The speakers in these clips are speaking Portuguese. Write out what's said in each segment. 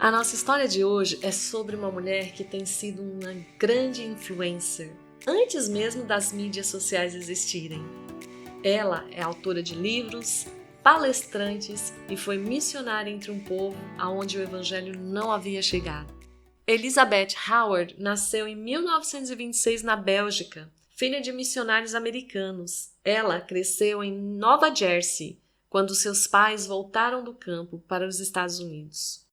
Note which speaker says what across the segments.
Speaker 1: A nossa história de hoje é sobre uma mulher que tem sido uma grande influencer, antes mesmo das mídias sociais existirem. Ela é autora de livros, palestrantes e foi missionária entre um povo aonde o evangelho não havia chegado. Elizabeth Howard nasceu em 1926 na Bélgica, filha de missionários americanos. Ela cresceu em Nova Jersey, quando seus pais voltaram do campo para os Estados Unidos.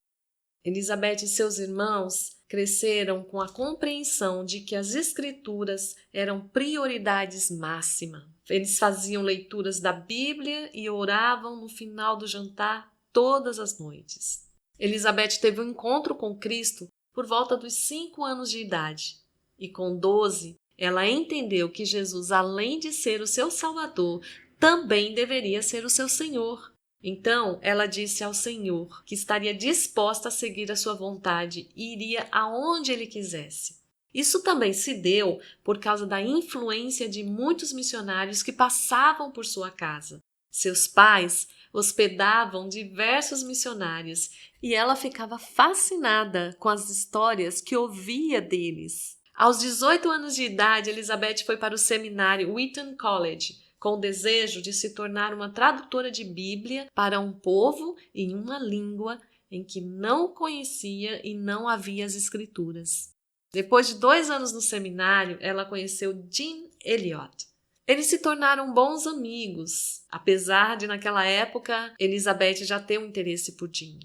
Speaker 1: Elizabeth e seus irmãos cresceram com a compreensão de que as escrituras eram prioridades máxima. Eles faziam leituras da Bíblia e oravam no final do jantar todas as noites. Elizabeth teve um encontro com Cristo por volta dos 5 anos de idade. E com 12, ela entendeu que Jesus, além de ser o seu Salvador, também deveria ser o seu Senhor. Então, ela disse ao Senhor que estaria disposta a seguir a sua vontade e iria aonde ele quisesse. Isso também se deu por causa da influência de muitos missionários que passavam por sua casa. Seus pais hospedavam diversos missionários e ela ficava fascinada com as histórias que ouvia deles. Aos 18 anos de idade, Elizabeth foi para o seminário Wheaton College, com o desejo de se tornar uma tradutora de Bíblia para um povo em uma língua em que não conhecia e não havia as escrituras. Depois de 2 anos no seminário, ela conheceu Jim Elliot. Eles se tornaram bons amigos, apesar de naquela época Elizabeth já ter um interesse por Jim.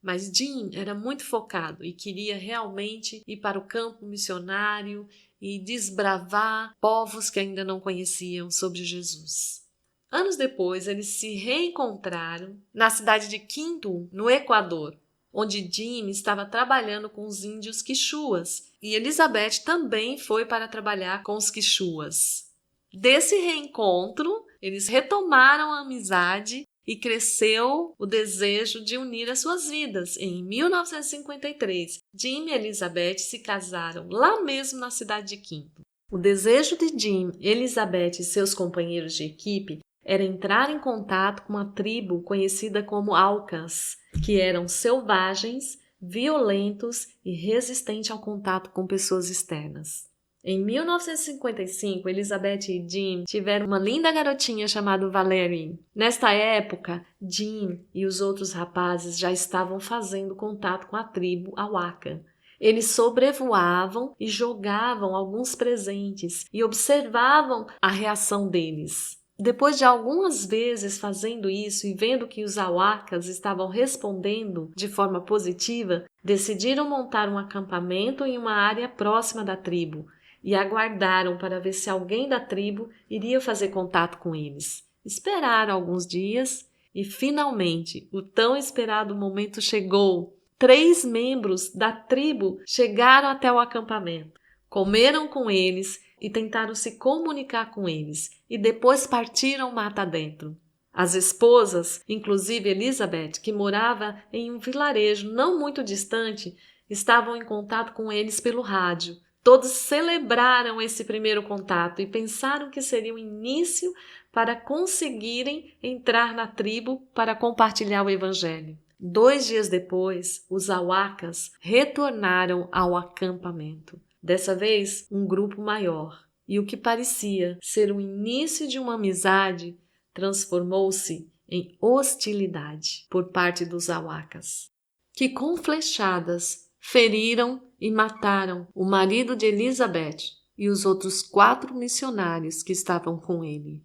Speaker 1: Mas Jim era muito focado e queria realmente ir para o campo missionário e desbravar povos que ainda não conheciam sobre Jesus. Anos depois, eles se reencontraram na cidade de Quito, no Equador, onde Jim estava trabalhando com os índios quichuas e Elizabeth também foi para trabalhar com os quichuas. Desse reencontro, eles retomaram a amizade e cresceu o desejo de unir as suas vidas. Em 1953, Jim e Elizabeth se casaram lá mesmo na cidade de Quito. O desejo de Jim, Elizabeth e seus companheiros de equipe era entrar em contato com uma tribo conhecida como Aucas, que eram selvagens, violentos e resistentes ao contato com pessoas externas. Em 1955, Elizabeth e Jim tiveram uma linda garotinha chamada Valerie. Nesta época, Jim e os outros rapazes já estavam fazendo contato com a tribo Auca. Eles sobrevoavam e jogavam alguns presentes e observavam a reação deles. Depois de algumas vezes fazendo isso e vendo que os Aucas estavam respondendo de forma positiva, decidiram montar um acampamento em uma área próxima da tribo e aguardaram para ver se alguém da tribo iria fazer contato com eles. Esperaram alguns dias e, finalmente, o tão esperado momento chegou. 3 membros da tribo chegaram até o acampamento, comeram com eles e tentaram se comunicar com eles, e depois partiram mata dentro. As esposas, inclusive Elizabeth, que morava em um vilarejo não muito distante, estavam em contato com eles pelo rádio. Todos celebraram esse primeiro contato e pensaram que seria o início para conseguirem entrar na tribo para compartilhar o evangelho. 2 dias depois, os Aucas retornaram ao acampamento. Dessa vez, um grupo maior. E o que parecia ser o início de uma amizade transformou-se em hostilidade por parte dos Aucas, que com flechadas feriram e mataram o marido de Elizabeth e os outros 4 missionários que estavam com ele.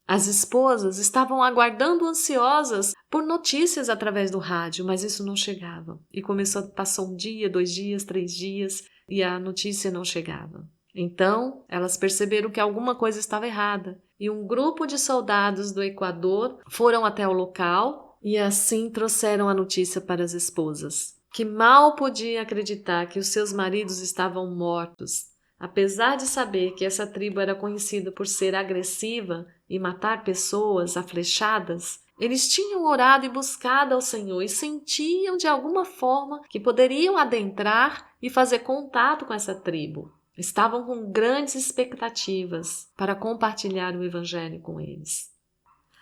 Speaker 1: As esposas estavam aguardando ansiosas por notícias através do rádio, mas isso não chegava. E passou 1 dia, 2 dias, 3 dias e a notícia não chegava. Então, elas perceberam que alguma coisa estava errada e um grupo de soldados do Equador foram até o local e assim trouxeram a notícia para as esposas, que mal podiam acreditar que os seus maridos estavam mortos. Apesar de saber que essa tribo era conhecida por ser agressiva e matar pessoas a flechadas, eles tinham orado e buscado ao Senhor e sentiam de alguma forma que poderiam adentrar e fazer contato com essa tribo. Estavam com grandes expectativas para compartilhar o evangelho com eles.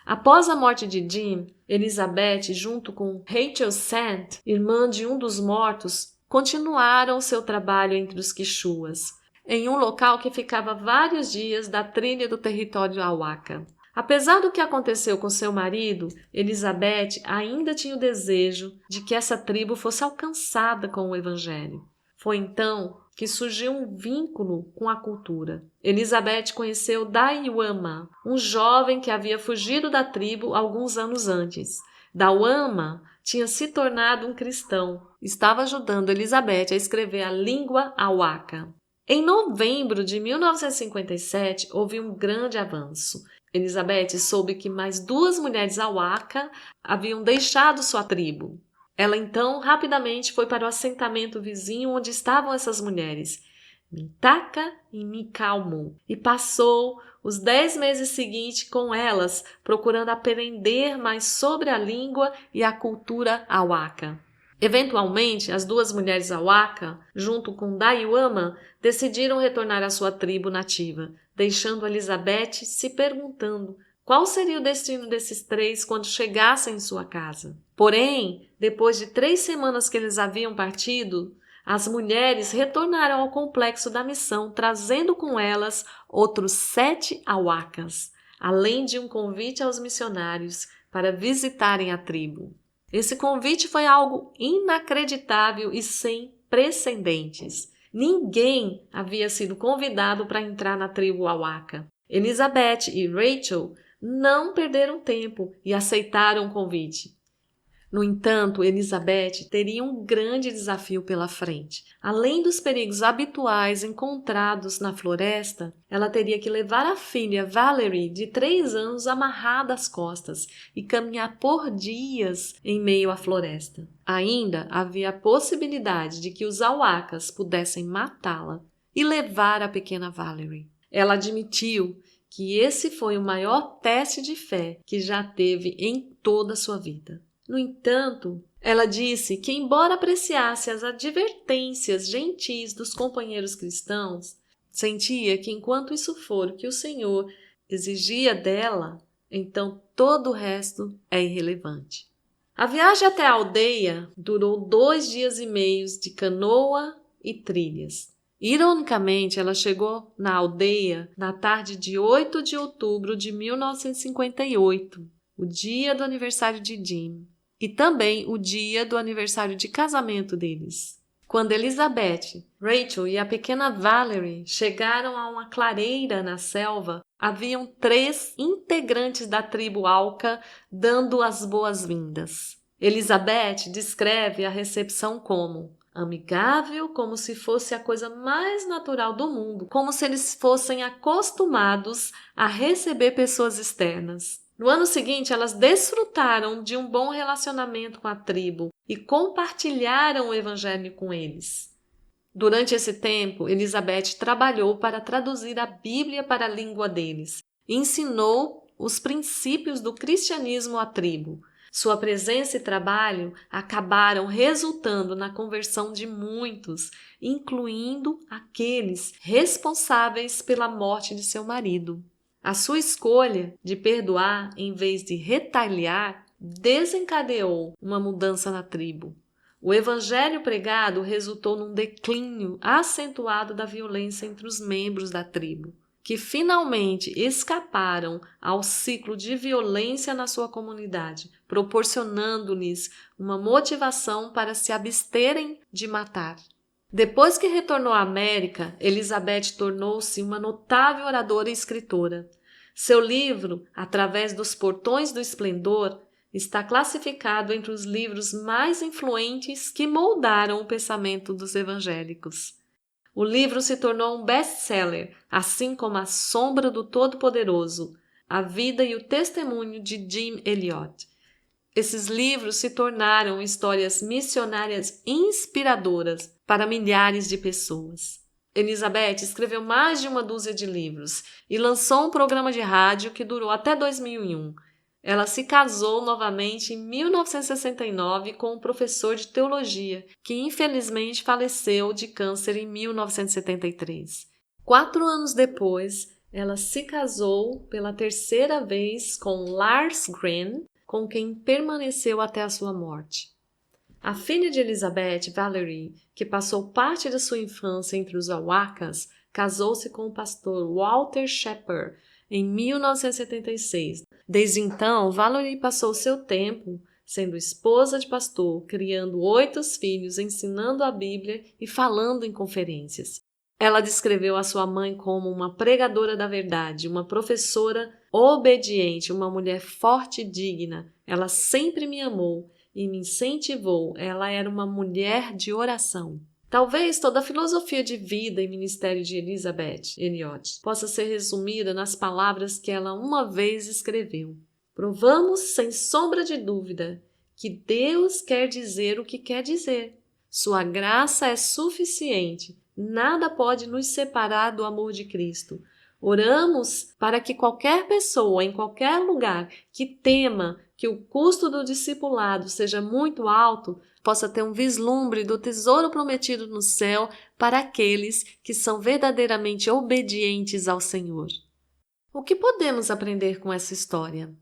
Speaker 1: Após a morte de Jim, Elizabeth, junto com Rachel Sant, irmã de um dos mortos, continuaram seu trabalho entre os quichuas, em um local que ficava vários dias da trilha do território Auaca. Apesar do que aconteceu com seu marido, Elizabeth ainda tinha o desejo de que essa tribo fosse alcançada com o Evangelho. Foi então que surgiu um vínculo com a cultura. Elizabeth conheceu Daiwama, um jovem que havia fugido da tribo alguns anos antes. Daiwama tinha se tornado um cristão. Estava ajudando Elizabeth a escrever a língua Auaca. Em novembro de 1957, houve um grande avanço. Elizabeth soube que mais 2 mulheres Auaca haviam deixado sua tribo. Ela então rapidamente foi para o assentamento vizinho onde estavam essas mulheres, Mintaka e Mikalmu, e passou os 10 meses seguintes com elas, procurando aprender mais sobre a língua e a cultura Auaca. Eventualmente, as 2 mulheres Auaca, junto com Daiwama, decidiram retornar à sua tribo nativa, deixando Elizabeth se perguntando qual seria o destino desses 3 quando chegassem em sua casa. Porém, depois de 3 semanas que eles haviam partido, as mulheres retornaram ao complexo da missão, trazendo com elas outros 7 Auacas, além de um convite aos missionários para visitarem a tribo. Esse convite foi algo inacreditável e sem precedentes. Ninguém havia sido convidado para entrar na tribo Auaca. Elizabeth e Rachel não perderam tempo e aceitaram o convite. No entanto, Elizabeth teria um grande desafio pela frente. Além dos perigos habituais encontrados na floresta, ela teria que levar a filha Valerie, de 3 anos, amarrada às costas e caminhar por dias em meio à floresta. Ainda havia a possibilidade de que os Auacas pudessem matá-la e levar a pequena Valerie. Ela admitiu que esse foi o maior teste de fé que já teve em toda a sua vida. No entanto, ela disse que, embora apreciasse as advertências gentis dos companheiros cristãos, sentia que, enquanto isso for o que o Senhor exigia dela, então todo o resto é irrelevante. A viagem até a aldeia durou 2 dias e meio de canoa e trilhas. Ironicamente, ela chegou na aldeia na tarde de 8 de outubro de 1958, o dia do aniversário de Jim, e também o dia do aniversário de casamento deles. Quando Elizabeth, Rachel e a pequena Valerie chegaram a uma clareira na selva, haviam 3 integrantes da tribo Auca dando as boas-vindas. Elizabeth descreve a recepção como amigável, como se fosse a coisa mais natural do mundo, como se eles fossem acostumados a receber pessoas externas. No ano seguinte, elas desfrutaram de um bom relacionamento com a tribo e compartilharam o evangelho com eles. Durante esse tempo, Elizabeth trabalhou para traduzir a Bíblia para a língua deles e ensinou os princípios do cristianismo à tribo. Sua presença e trabalho acabaram resultando na conversão de muitos, incluindo aqueles responsáveis pela morte de seu marido. A sua escolha de perdoar em vez de retaliar desencadeou uma mudança na tribo. O evangelho pregado resultou num declínio acentuado da violência entre os membros da tribo, que finalmente escaparam ao ciclo de violência na sua comunidade, proporcionando-lhes uma motivação para se absterem de matar. Depois que retornou à América, Elizabeth tornou-se uma notável oradora e escritora. Seu livro, Através dos Portões do Esplendor, está classificado entre os livros mais influentes que moldaram o pensamento dos evangélicos. O livro se tornou um best-seller, assim como A Sombra do Todo-Poderoso, A Vida e o Testemunho de Jim Elliot. Esses livros se tornaram histórias missionárias inspiradoras para milhares de pessoas. Elizabeth escreveu mais de 12 de livros e lançou um programa de rádio que durou até 2001. Ela se casou novamente em 1969 com um professor de teologia, que infelizmente faleceu de câncer em 1973. 4 anos depois, ela se casou pela terceira vez com Lars Gren, com quem permaneceu até a sua morte. A filha de Elizabeth, Valerie, que passou parte da sua infância entre os Auacas, casou-se com o pastor Walter Shepard em 1976. Desde então, Valerie passou seu tempo sendo esposa de pastor, criando 8 filhos, ensinando a Bíblia e falando em conferências. Ela descreveu a sua mãe como uma pregadora da verdade, uma professora obediente, uma mulher forte e digna. Ela sempre me amou e me incentivou. Ela era uma mulher de oração. Talvez toda a filosofia de vida e ministério de Elizabeth Elliot possa ser resumida nas palavras que ela uma vez escreveu. Provamos sem sombra de dúvida que Deus quer dizer o que quer dizer. Sua graça é suficiente. Nada pode nos separar do amor de Cristo. Oramos para que qualquer pessoa, em qualquer lugar, que tema que o custo do discipulado seja muito alto, possa ter um vislumbre do tesouro prometido no céu para aqueles que são verdadeiramente obedientes ao Senhor. O que podemos aprender com essa história?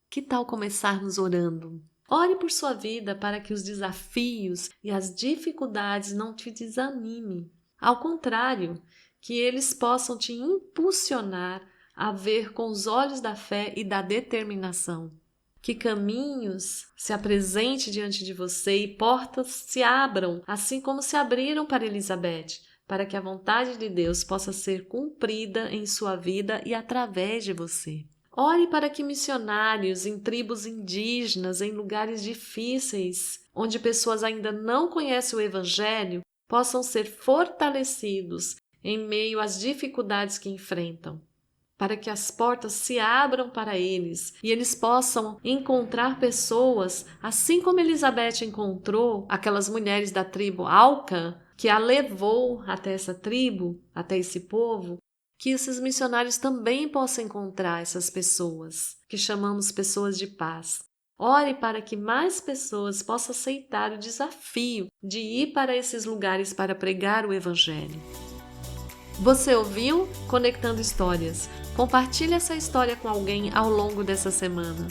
Speaker 1: Que tal começarmos orando? Ore por sua vida para que os desafios e as dificuldades não te desanimem. Ao contrário, que eles possam te impulsionar a ver com os olhos da fé e da determinação. Que caminhos se apresente diante de você e portas se abram, assim como se abriram para Elizabeth, para que a vontade de Deus possa ser cumprida em sua vida e através de você. Ore para que missionários em tribos indígenas, em lugares difíceis, onde pessoas ainda não conhecem o Evangelho, possam ser fortalecidos em meio às dificuldades que enfrentam, para que as portas se abram para eles e eles possam encontrar pessoas, assim como Elizabeth encontrou aquelas mulheres da tribo Auca, que a levou até essa tribo, até esse povo, que esses missionários também possam encontrar essas pessoas, que chamamos pessoas de paz. Ore para que mais pessoas possam aceitar o desafio de ir para esses lugares para pregar o Evangelho. Você ouviu Conectando Histórias? Compartilhe essa história com alguém ao longo dessa semana.